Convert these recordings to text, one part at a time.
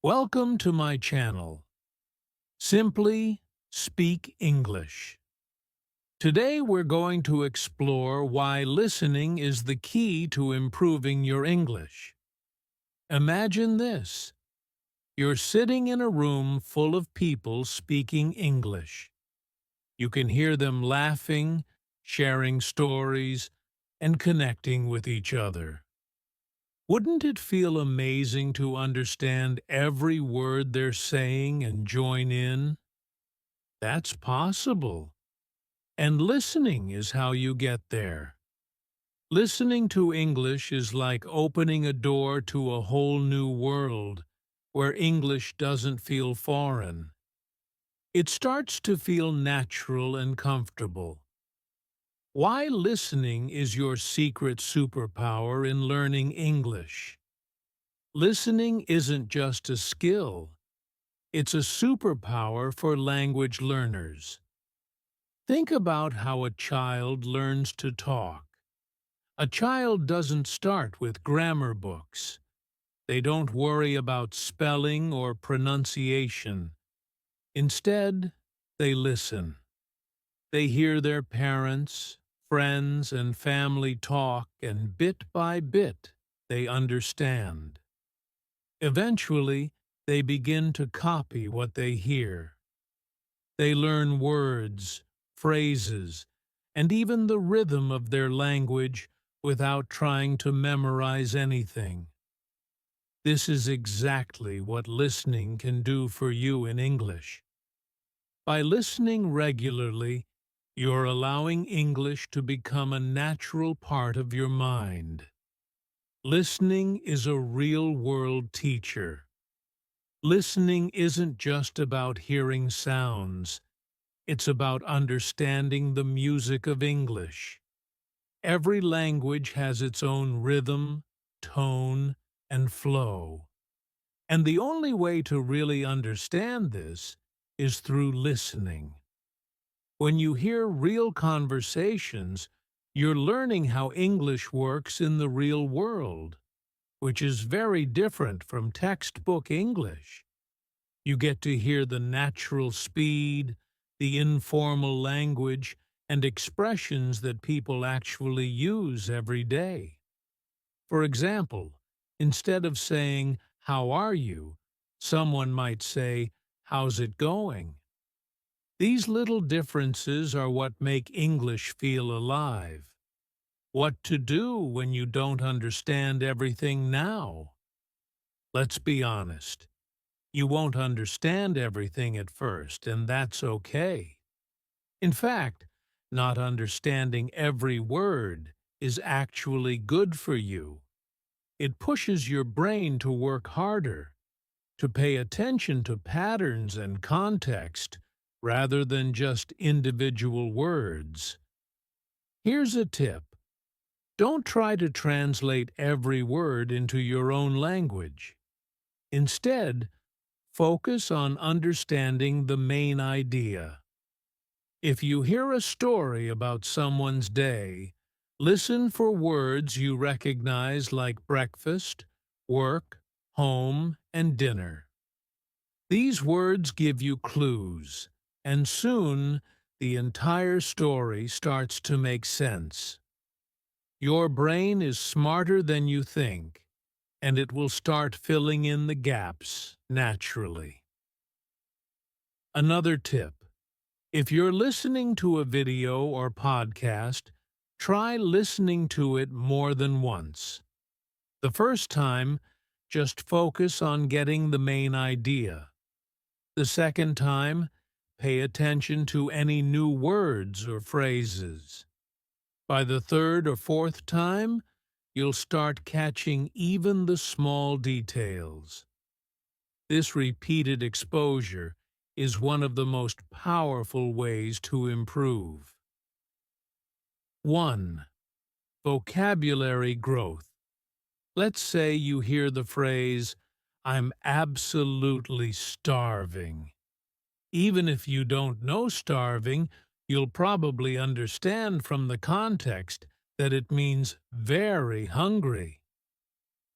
Welcome to my channel. Simply Speak English. Today we're going to explore why listening is the key to improving your English. Imagine this. You're sitting in a room full of people speaking English. You can hear them laughing, sharing stories, and connecting with each other. Wouldn't it feel amazing to understand every word they're saying and join in? That's possible. And listening is how you get there. Listening to English is like opening a door to a whole new world where English doesn't feel foreign. It starts to feel natural and comfortable. Why listening is your secret superpower in learning English. Listening isn't just a skill, it's a superpower for language learners. Think about how a child learns to talk. A child doesn't start with grammar books. They don't worry about spelling or pronunciation. Instead, they listen. They hear their parents, friends, and family talk, and bit by bit, they understand. Eventually, they begin to copy what they hear. They learn words, phrases, and even the rhythm of their language without trying to memorize anything. This is exactly what listening can do for you in English. By listening regularly, you're allowing English to become a natural part of your mind. Listening is a real-world teacher. Listening isn't just about hearing sounds. It's about understanding the music of English. Every language has its own rhythm, tone, and flow. And the only way to really understand this is through listening. When you hear real conversations, you're learning how English works in the real world, which is very different from textbook English. You get to hear the natural speed, the informal language, and expressions that people actually use every day. For example, instead of saying, "How are you?" someone might say, "How's it going?" These little differences are what make English feel alive. What to do when you don't understand everything now? Let's be honest. You won't understand everything at first, and that's okay. In fact, not understanding every word is actually good for you. It pushes your brain to work harder, to pay attention to patterns and context rather than just individual words. Here's a tip. Don't try to translate every word into your own language. Instead, focus on understanding the main idea. If you hear a story about someone's day, listen for words you recognize like breakfast, work, home, and dinner. These words give you clues, and soon the entire story starts to make sense. Your brain is smarter than you think, and it will start filling in the gaps naturally. Another tip. If you're listening to a video or podcast, try listening to it more than once. The first time, just focus on getting the main idea. The second time, pay attention to any new words or phrases. By the third or fourth time, you'll start catching even the small details. This repeated exposure is one of the most powerful ways to improve. 1. Vocabulary growth. Let's say you hear the phrase, "I'm absolutely starving." Even if you don't know starving, you'll probably understand from the context that it means very hungry.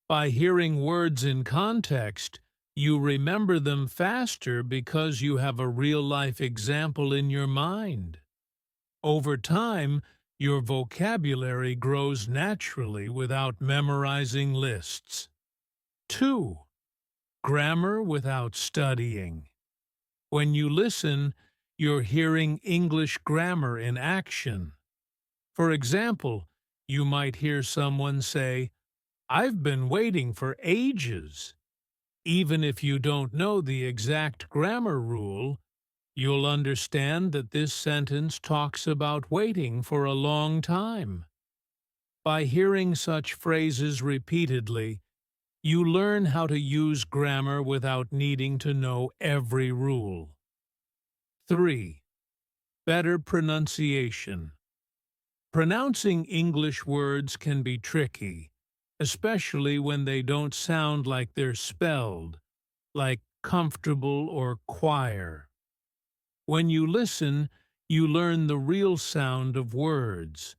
By hearing words in context, You remember them faster because you have a real-life example in your mind. Over time, your vocabulary grows naturally without memorizing lists. 2. Grammar without studying. When you listen, you're hearing English grammar in action. For example, you might hear someone say, "I've been waiting for ages." Even if you don't know the exact grammar rule, you'll understand that this sentence talks about waiting for a long time. By hearing such phrases repeatedly, you learn how to use grammar without needing to know every rule. 3. Better pronunciation. Pronouncing English words can be tricky, especially when they don't sound like they're spelled, like comfortable or choir. When you listen, you learn the real sound of words.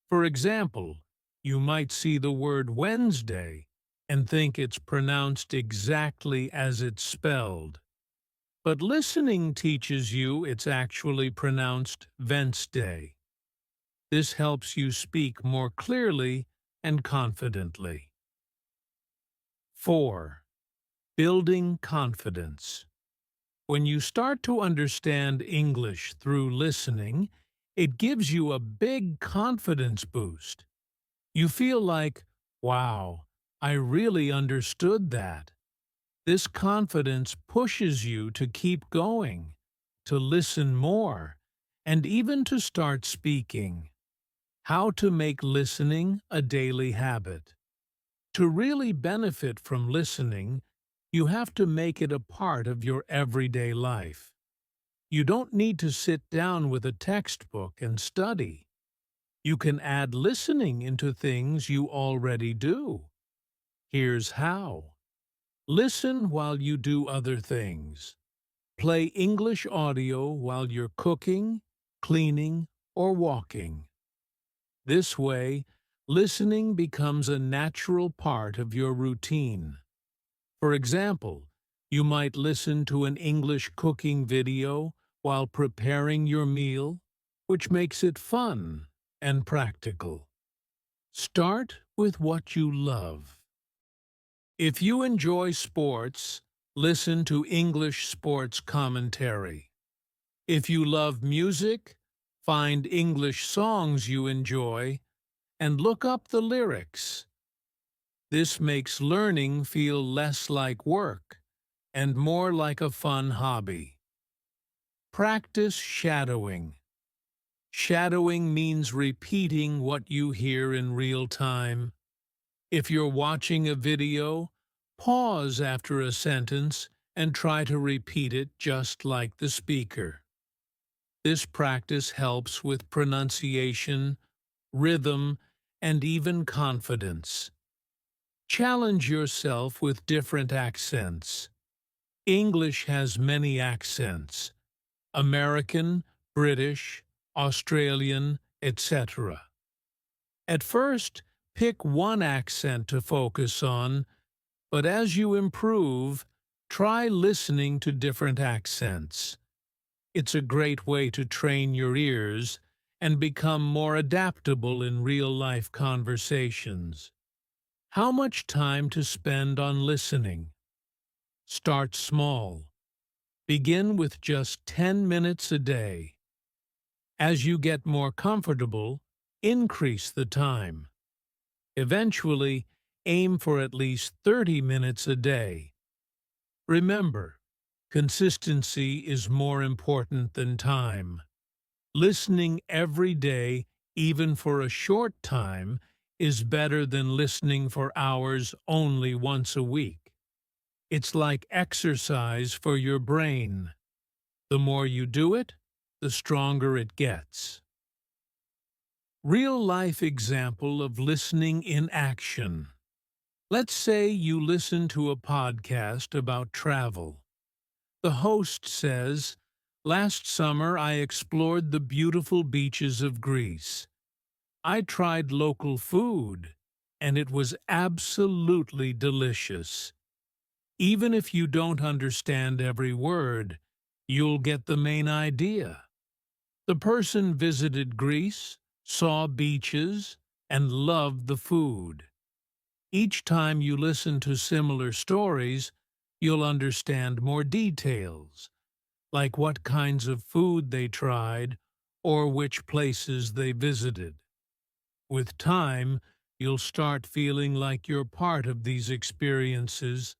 For example, you might see the word Wednesday and think it's pronounced exactly as it's spelled. But listening teaches you it's actually pronounced Wednesday. This helps you speak more clearly and confidently. 4. Building confidence. When you start to understand English through listening, it gives you a big confidence boost. You feel like, wow, I really understood that. This confidence pushes you to keep going, to listen more, and even to start speaking. How to make listening a daily habit. To really benefit from listening, you have to make it a part of your everyday life. You don't need to sit down with a textbook and study. You can add listening into things you already do. Here's how. Listen while you do other things. Play English audio while you're cooking, cleaning, or walking. This way, listening becomes a natural part of your routine. For example, you might listen to an English cooking video while preparing your meal, which makes it fun and practical. Start with what you love. If you enjoy sports, listen to English sports commentary. If you love music, find English songs you enjoy and look up the lyrics. This makes learning feel less like work and more like a fun hobby. Practice shadowing. Shadowing means repeating what you hear in real time. If you're watching a video, pause after a sentence and try to repeat it just like the speaker. This practice helps with pronunciation, rhythm, and even confidence. Challenge yourself with different accents. English has many accents: American, British, Australian, etc. At first, pick one accent to focus on, but as you improve, try listening to different accents. It's a great way to train your ears and become more adaptable in real-life conversations. How much time to spend on listening? Start small. Begin with just 10 minutes a day. As you get more comfortable, increase the time. Eventually, aim for at least 30 minutes a day. Remember, consistency is more important than time. Listening every day, even for a short time, is better than listening for hours only once a week. It's like exercise for your brain. The more you do it, the stronger it gets. Real-life example of listening in action. Let's say you listen to a podcast about travel. The host says, "Last summer I explored the beautiful beaches of Greece. I tried local food, and it was absolutely delicious." Even if you don't understand every word, you'll get the main idea. The person visited Greece, saw beaches, and loved the food. Each time you listen to similar stories, you'll understand more details, like what kinds of food they tried or which places they visited. With time, you'll start feeling like you're part of these experiences.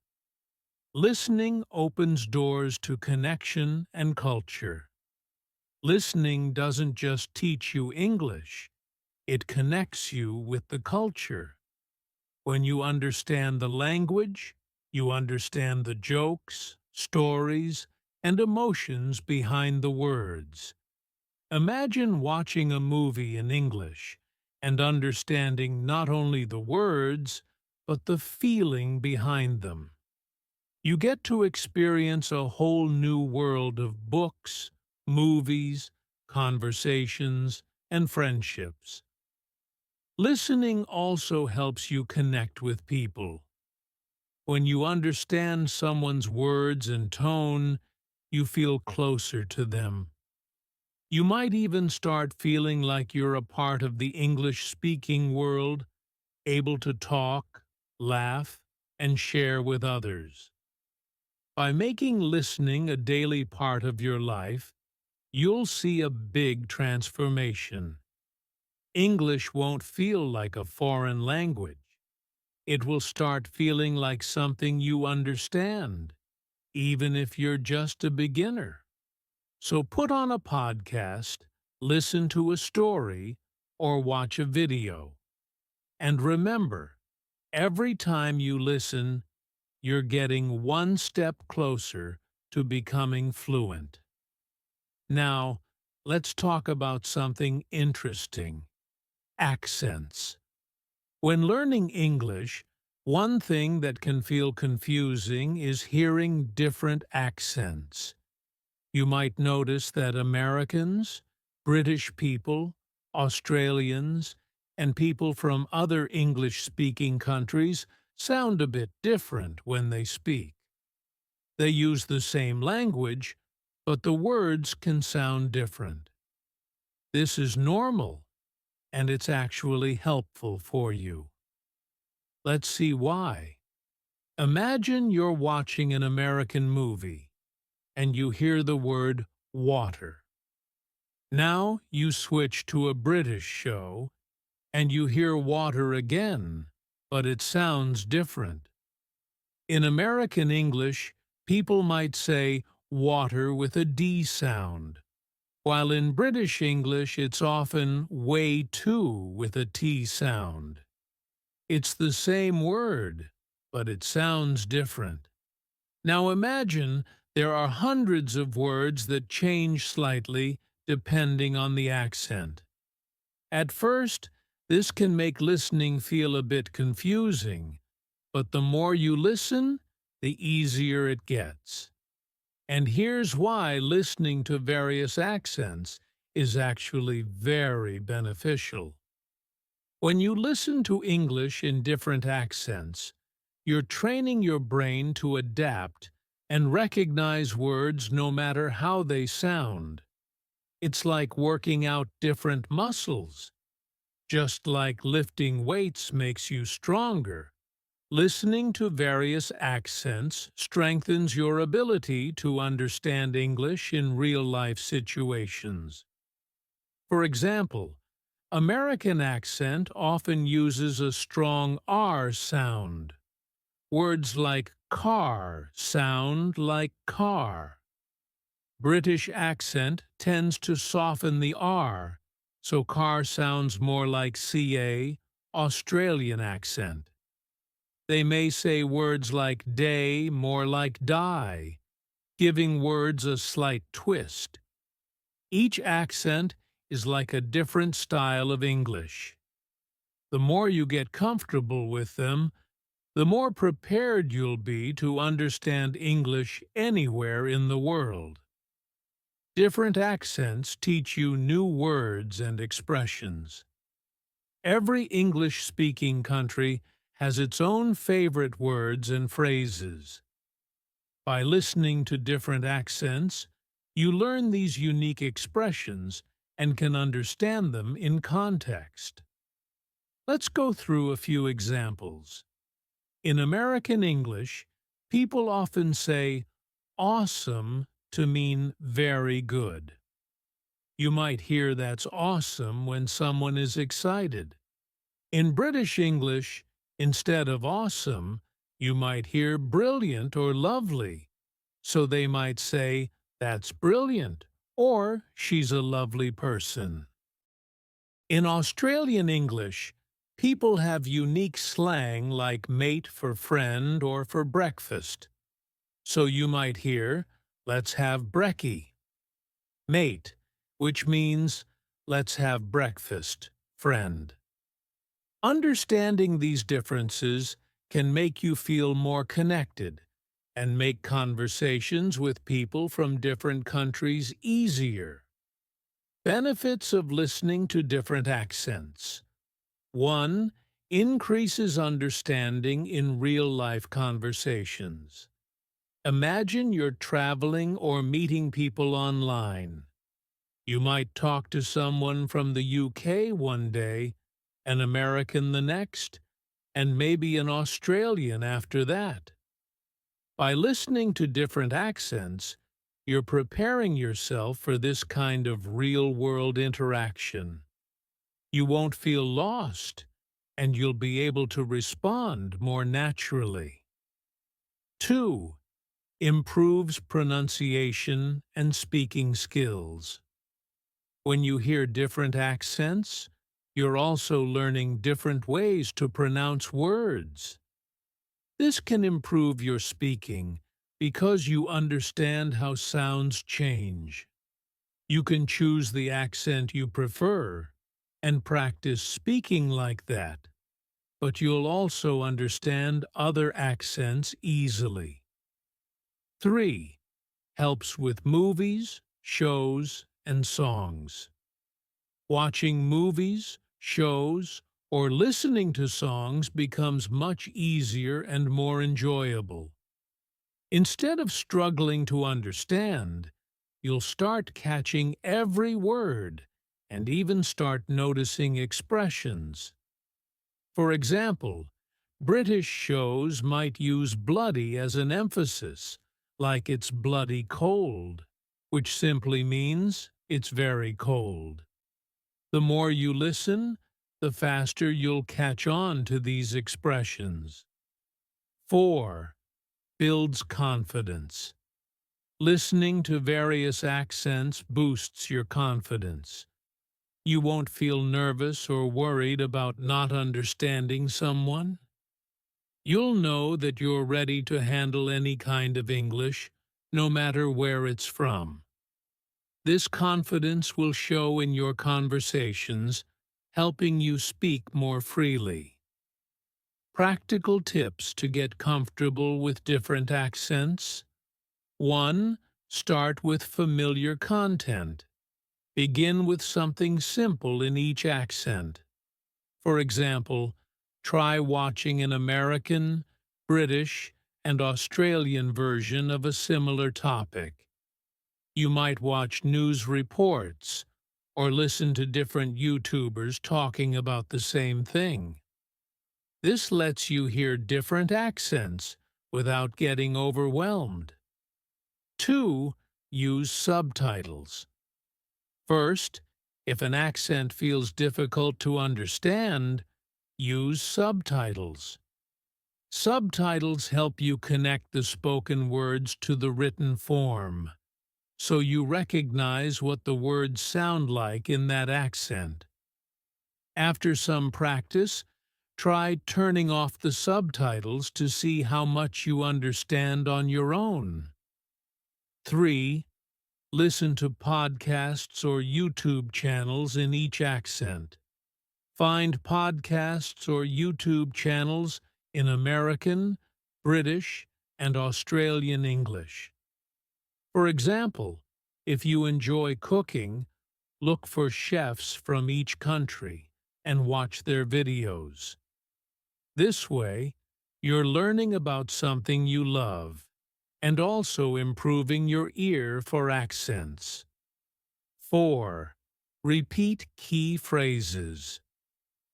Listening opens doors to connection and culture. Listening doesn't just teach you English, it connects you with the culture. When you understand the language, you understand the jokes, stories, and emotions behind the words. Imagine watching a movie in English and understanding not only the words, but the feeling behind them. You get to experience a whole new world of books, movies, conversations, and friendships. Listening also helps you connect with people. When you understand someone's words and tone, you feel closer to them. You might even start feeling like you're a part of the English-speaking world, able to talk, laugh, and share with others. By making listening a daily part of your life, you'll see a big transformation. English won't feel like a foreign language. It will start feeling like something you understand, even if you're just a beginner. So put on a podcast, listen to a story, or watch a video. And remember, every time you listen, you're getting one step closer to becoming fluent. Now, let's talk about something interesting: accents. When learning English, one thing that can feel confusing is hearing different accents. You might notice that Americans, British people, Australians, and people from other English-speaking countries sound a bit different when they speak. They use the same language, but the words can sound different. This is normal, and it's actually helpful for you. Let's see why. Imagine you're watching an American movie, and you hear the word water. Now you switch to a British show, and you hear water again, but it sounds different. In American English, people might say water with a D sound, while in British English it's often way too with a T sound. It's the same word, but it sounds different. Now imagine there are hundreds of words that change slightly depending on the accent. At first, this can make listening feel a bit confusing, but the more you listen, the easier it gets. And here's why listening to various accents is actually very beneficial. When you listen to English in different accents, you're training your brain to adapt and recognize words no matter how they sound. It's like working out different muscles. Just like lifting weights makes you stronger, listening to various accents strengthens your ability to understand English in real-life situations. For example, American accent often uses a strong R sound. Words like car sound like car. British accent tends to soften the R, so car sounds more like CA, Australian accent. They may say words like day more like die, giving words a slight twist. Each accent is like a different style of English. The more you get comfortable with them, the more prepared you'll be to understand English anywhere in the world. Different accents teach you new words and expressions. Every English-speaking country has its own favorite words and phrases. By listening to different accents, you learn these unique expressions and can understand them in context. Let's go through a few examples. In American English, people often say awesome to mean very good. You might hear that's awesome when someone is excited. In British English, instead of awesome, you might hear brilliant or lovely. So they might say, that's brilliant, or she's a lovely person. In Australian English, people have unique slang like mate for friend or for breakfast. So you might hear, let's have brekkie. Mate, which means, let's have breakfast, friend. Understanding these differences can make you feel more connected and make conversations with people from different countries easier. Benefits of listening to different accents. 1. Increases understanding in real-life conversations. Imagine you're traveling or meeting people online. You might talk to someone from the UK one day, an American the next, and maybe an Australian after that. By listening to different accents, you're preparing yourself for this kind of real-world interaction. You won't feel lost, and you'll be able to respond more naturally. 2. Improves pronunciation and speaking skills. When you hear different accents, you're also learning different ways to pronounce words. This can improve your speaking because you understand how sounds change. You can choose the accent you prefer and practice speaking like that, but you'll also understand other accents easily. 3. Helps with movies, shows, and songs. Watching movies, shows, or listening to songs becomes much easier and more enjoyable. Instead of struggling to understand, you'll start catching every word and even start noticing expressions. For example, British shows might use bloody as an emphasis, like it's bloody cold, which simply means it's very cold. The more you listen, the faster you'll catch on to these expressions. 4. Builds confidence. Listening to various accents boosts your confidence. You won't feel nervous or worried about not understanding someone. You'll know that you're ready to handle any kind of English, no matter where it's from. This confidence will show in your conversations, helping you speak more freely. Practical tips to get comfortable with different accents. 1. Start with familiar content. Begin with something simple in each accent. For example, try watching an American, British, and Australian version of a similar topic. You might watch news reports or listen to different YouTubers talking about the same thing. This lets you hear different accents without getting overwhelmed. 2. Use subtitles. First, if an accent feels difficult to understand, use subtitles. Subtitles help you connect the spoken words to the written form, so you recognize what the words sound like in that accent. After some practice, try turning off the subtitles to see how much you understand on your own. 3. Listen to podcasts or YouTube channels in each accent. Find podcasts or YouTube channels in American, British, and Australian English. For example, if you enjoy cooking, look for chefs from each country and watch their videos. This way, you're learning about something you love, and also improving your ear for accents. 4. Repeat key phrases.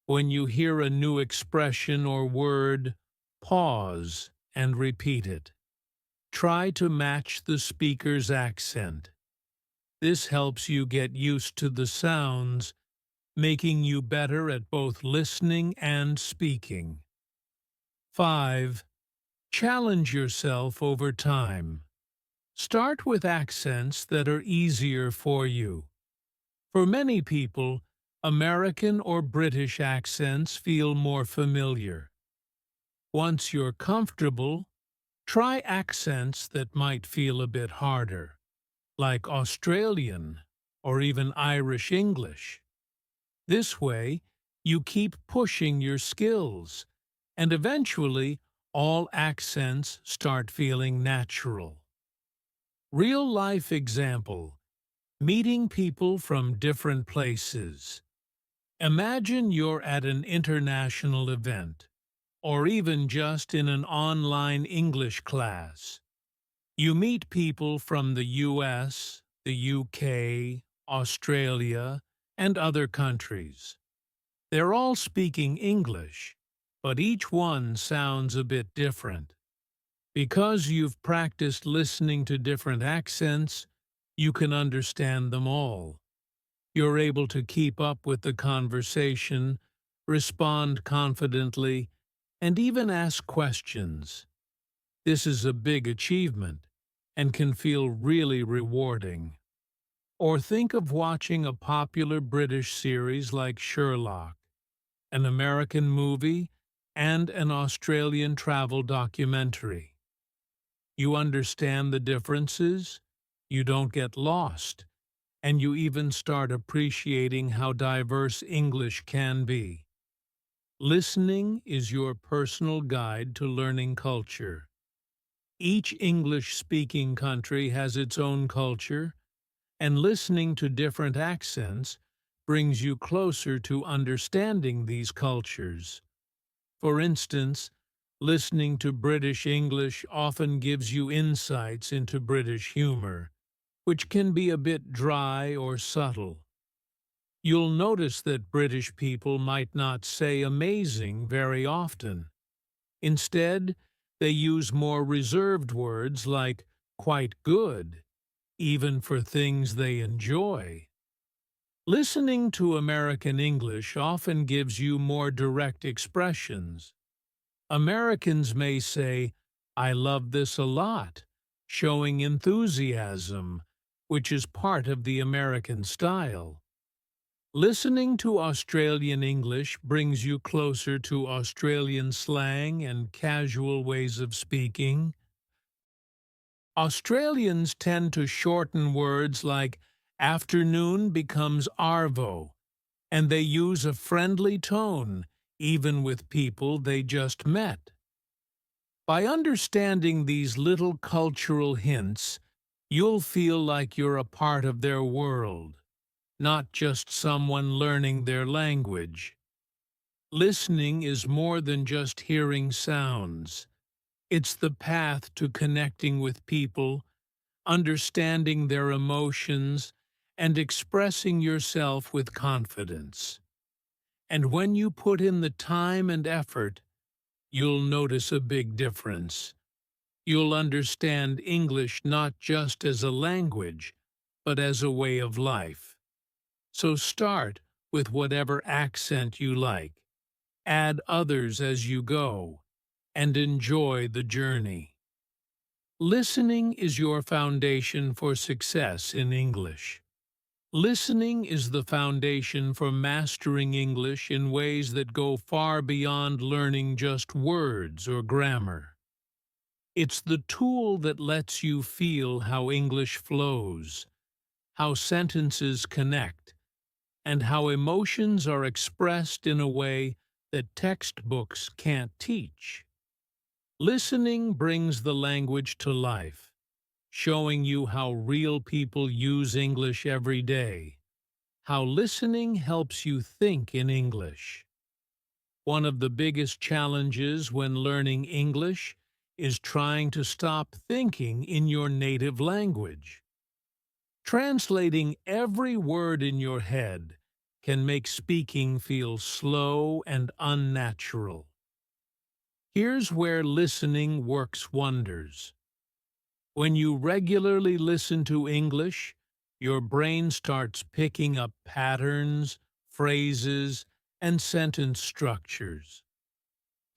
When you hear a new expression or word, pause and repeat it. Try to match the speaker's accent. This helps you get used to the sounds, making you better at both listening and speaking. 5. Challenge yourself over time. Start with accents that are easier for you. For many people, American or British accents feel more familiar. Once you're comfortable, try accents that might feel a bit harder, like Australian or even Irish English. This way, you keep pushing your skills, and eventually, all accents start feeling natural. Real-life example: meeting people from different places. Imagine you're at an international event, or even just in an online English class. You meet people from the US, the UK, Australia, and other countries. They're all speaking English, but each one sounds a bit different. Because you've practiced listening to different accents, you can understand them all. You're able to keep up with the conversation, respond confidently, and even ask questions. This is a big achievement and can feel really rewarding. Or think of watching a popular British series like Sherlock, an American movie, and an Australian travel documentary. You understand the differences, you don't get lost, and you even start appreciating how diverse English can be. Listening is your personal guide to learning culture. Each English-speaking country has its own culture, and listening to different accents brings you closer to understanding these cultures. For instance, listening to British English often gives you insights into British humor, which can be a bit dry or subtle. You'll notice that British people might not say amazing very often. Instead, they use more reserved words like quite good, even for things they enjoy. Listening to American English often gives you more direct expressions. Americans may say, "I love this a lot," showing enthusiasm, which is part of the American style. Listening to Australian English brings you closer to Australian slang and casual ways of speaking. Australians tend to shorten words like afternoon becomes arvo, and they use a friendly tone, even with people they just met. By understanding these little cultural hints, you'll feel like you're a part of their world, not just someone learning their language. Listening is more than just hearing sounds. It's the path to connecting with people, understanding their emotions, and expressing yourself with confidence. And when you put in the time and effort, you'll notice a big difference. You'll understand English not just as a language, but as a way of life. So start with whatever accent you like. Add others as you go, and enjoy the journey. Listening is your foundation for success in English. Listening is the foundation for mastering English in ways that go far beyond learning just words or grammar. It's the tool that lets you feel how English flows, how sentences connect, and how emotions are expressed in a way that textbooks can't teach. Listening brings the language to life, showing you how real people use English every day, how listening helps you think in English. One of the biggest challenges when learning English is trying to stop thinking in your native language. Translating every word in your head can make speaking feel slow and unnatural. Here's where listening works wonders. When you regularly listen to English, your brain starts picking up patterns, phrases, and sentence structures.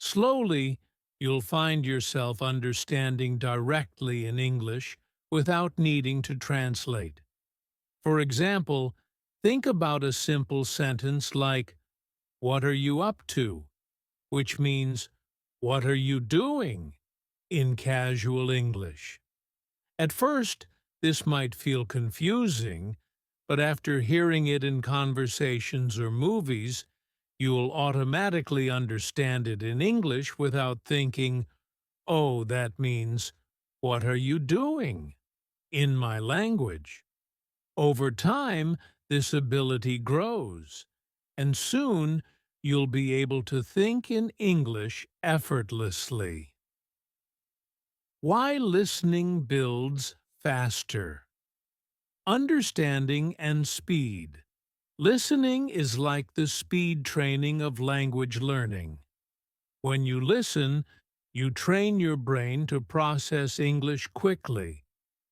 Slowly, you'll find yourself understanding directly in English without needing to translate. For example, think about a simple sentence like, "What are you up to?" which means, "What are you doing?" in casual English. At first, this might feel confusing, but after hearing it in conversations or movies, you'll automatically understand it in English without thinking, "Oh, that means, what are you doing?" in my language. Over time, this ability grows, and soon you'll be able to think in English effortlessly. Why listening builds faster. Understanding and speed. Listening is like the speed training of language learning. When you listen, you train your brain to process English quickly,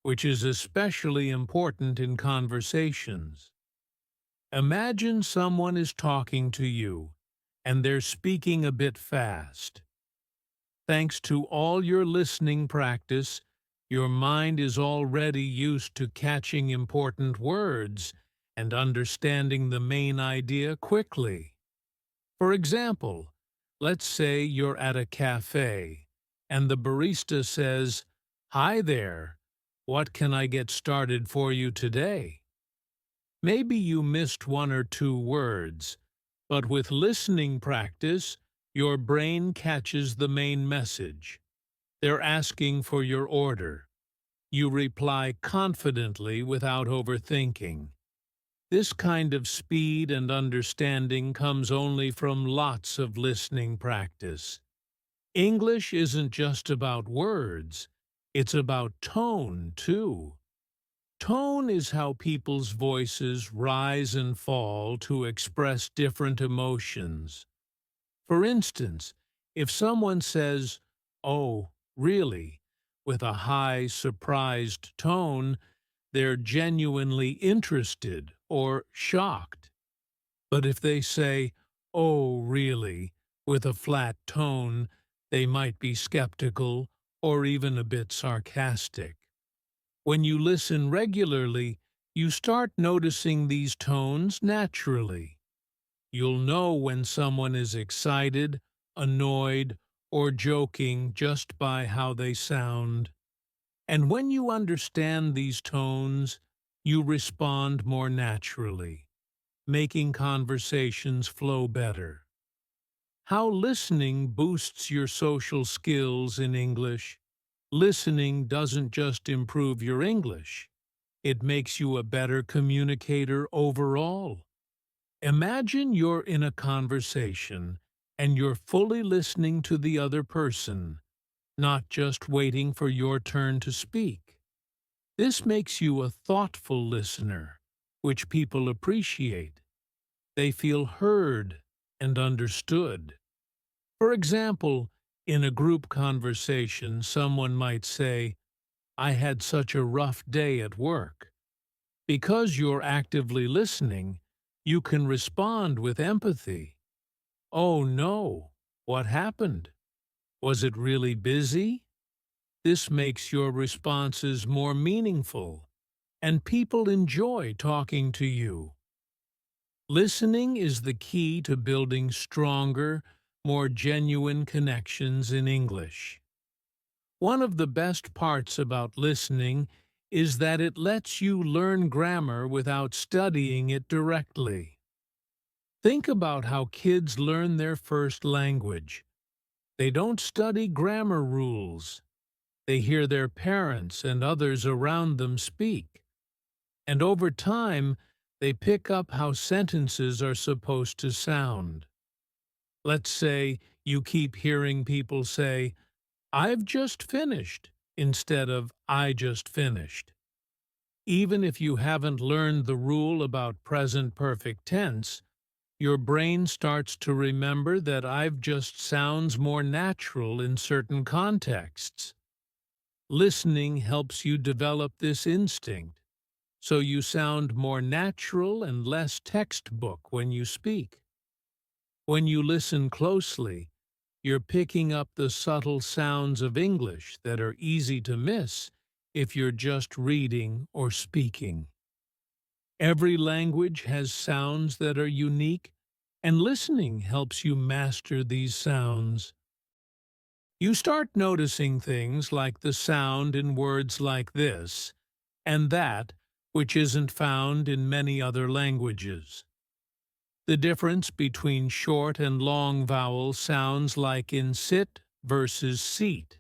which is especially important in conversations. Imagine someone is talking to you, and they're speaking a bit fast. Thanks to all your listening practice, your mind is already used to catching important words and understanding the main idea quickly. For example, let's say you're at a cafe, and the barista says, "Hi there, what can I get started for you today?" Maybe you missed one or two words, but with listening practice, your brain catches the main message. They're asking for your order. You reply confidently without overthinking. This kind of speed and understanding comes only from lots of listening practice. English isn't just about words, it's about tone, too. Tone is how people's voices rise and fall to express different emotions. For instance, if someone says, "Oh, really?" with a high, surprised tone, they're genuinely interested or shocked. But if they say, "Oh, really?" with a flat tone, they might be skeptical or even a bit sarcastic. When you listen regularly, you start noticing these tones naturally. You'll know when someone is excited, annoyed, or joking just by how they sound. And when you understand these tones, you respond more naturally, making conversations flow better. How listening boosts your social skills in English. Listening doesn't just improve your English, it makes you a better communicator overall. Imagine you're in a conversation and you're fully listening to the other person, not just waiting for your turn to speak. This makes you a thoughtful listener, which people appreciate. They feel heard and understood. For example, in a group conversation, someone might say, "I had such a rough day at work." Because you're actively listening, you can respond with empathy. "Oh no, what happened? Was it really busy?" This makes your responses more meaningful, and people enjoy talking to you. Listening is the key to building stronger, more genuine connections in English. One of the best parts about listening is that it lets you learn grammar without studying it directly. Think about how kids learn their first language. They don't study grammar rules. They hear their parents and others around them speak. And over time, they pick up how sentences are supposed to sound. Let's say you keep hearing people say, I've just finished instead of I just finished. Even if you haven't learned the rule about present perfect tense, your brain starts to remember that I've just sounds more natural in certain contexts. Listening helps you develop this instinct, so you sound more natural and less textbook when you speak. When you listen closely, you're picking up the subtle sounds of English that are easy to miss if you're just reading or speaking. Every language has sounds that are unique, and listening helps you master these sounds. You start noticing things like the sound in words like this and that, which isn't found in many other languages. The difference between short and long vowel sounds like in sit versus seat.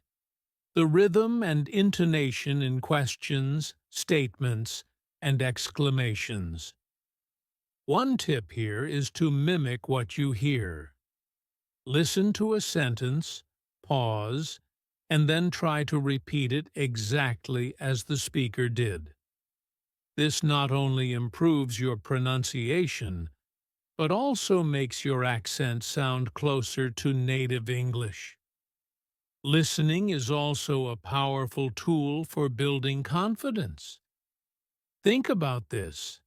The rhythm and intonation in questions, statements, and exclamations. One tip here is to mimic what you hear. Listen to a sentence, pause, and then try to repeat it exactly as the speaker did. This not only improves your pronunciation, but also makes your accent sound closer to native English. Listening is also a powerful tool for building confidence. Think about this.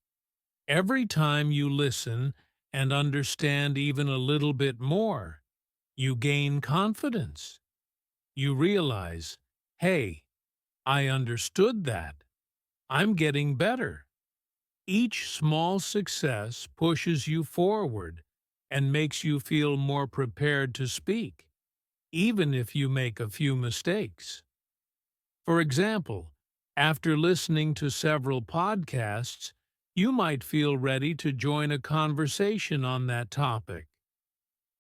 Every time you listen and understand even a little bit more, you gain confidence. You realize, hey, I understood that. I'm getting better. Each small success pushes you forward and makes you feel more prepared to speak, even if you make a few mistakes. For example, after listening to several podcasts, you might feel ready to join a conversation on that topic.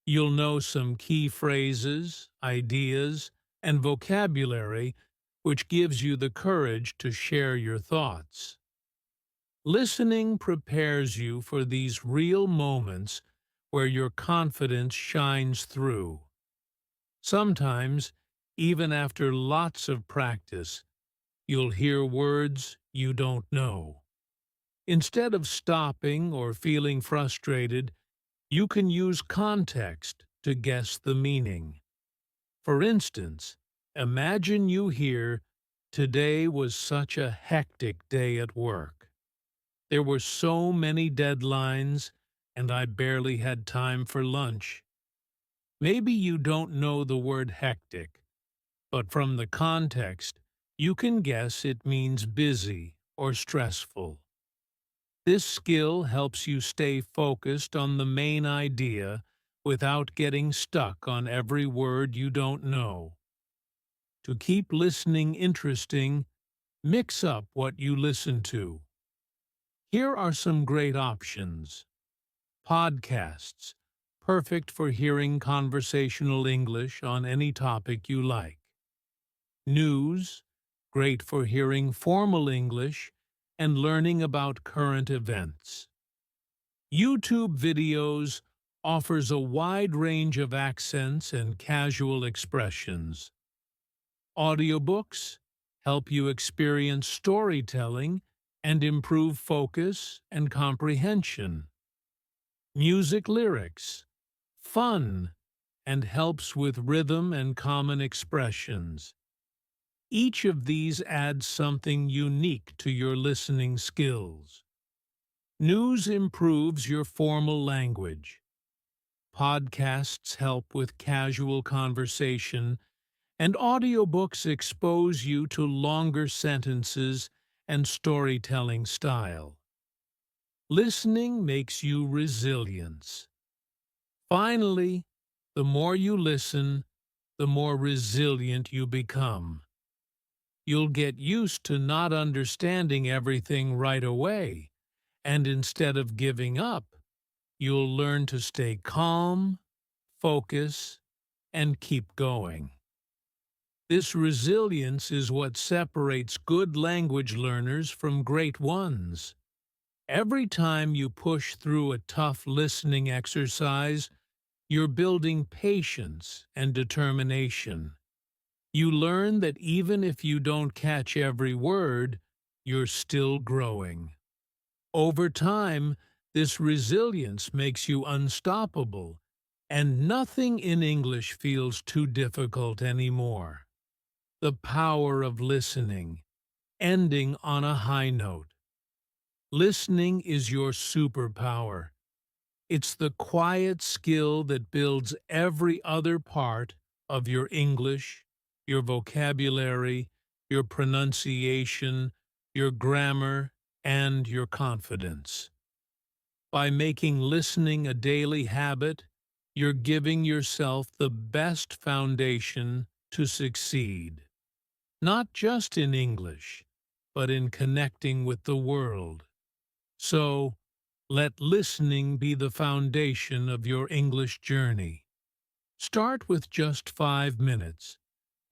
You'll know some key phrases, ideas, and vocabulary, which gives you the courage to share your thoughts. Listening prepares you for these real moments where your confidence shines through. Sometimes, even after lots of practice, you'll hear words you don't know. Instead of stopping or feeling frustrated, you can use context to guess the meaning. For instance, imagine you hear, "Today was such a hectic day at work. There were so many deadlines, and I barely had time for lunch." Maybe you don't know the word hectic, but from the context, you can guess it means busy or stressful. This skill helps you stay focused on the main idea without getting stuck on every word you don't know. To keep listening interesting, mix up what you listen to. Here are some great options. Podcasts, perfect for hearing conversational English on any topic you like. News, great for hearing formal English and learning about current events. YouTube videos offers a wide range of accents and casual expressions. Audiobooks help you experience storytelling and improve focus and comprehension. Music lyrics, fun, and helps with rhythm and common expressions. Each of these adds something unique to your listening skills. News improves your formal language. Podcasts help with casual conversation, and audiobooks expose you to longer sentences and storytelling style. Listening makes you resilient. Finally, the more you listen, the more resilient you become. You'll get used to not understanding everything right away, and instead of giving up, you'll learn to stay calm, focus, and keep going. This resilience is what separates good language learners from great ones. Every time you push through a tough listening exercise, you're building patience and determination. You learn that even if you don't catch every word, you're still growing. Over time, this resilience makes you unstoppable, and nothing in English feels too difficult anymore. The power of listening, ending on a high note. Listening is your superpower. It's the quiet skill that builds every other part of your English, your vocabulary, your pronunciation, your grammar, and your confidence. By making listening a daily habit, you're giving yourself the best foundation to succeed, not just in English, but in connecting with the world. So, let listening be the foundation of your English journey. Start with just 5 minutes,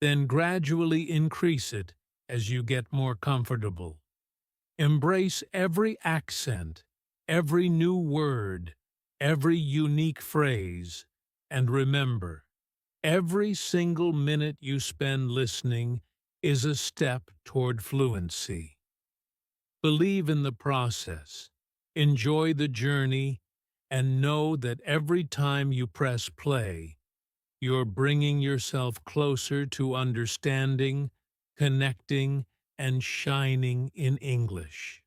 then gradually increase it as you get more comfortable. Embrace every accent, every new word, every unique phrase, and remember, every single minute you spend listening is a step toward fluency. Believe in the process, enjoy the journey, and know that every time you press play, you're bringing yourself closer to understanding, connecting, and shining in English.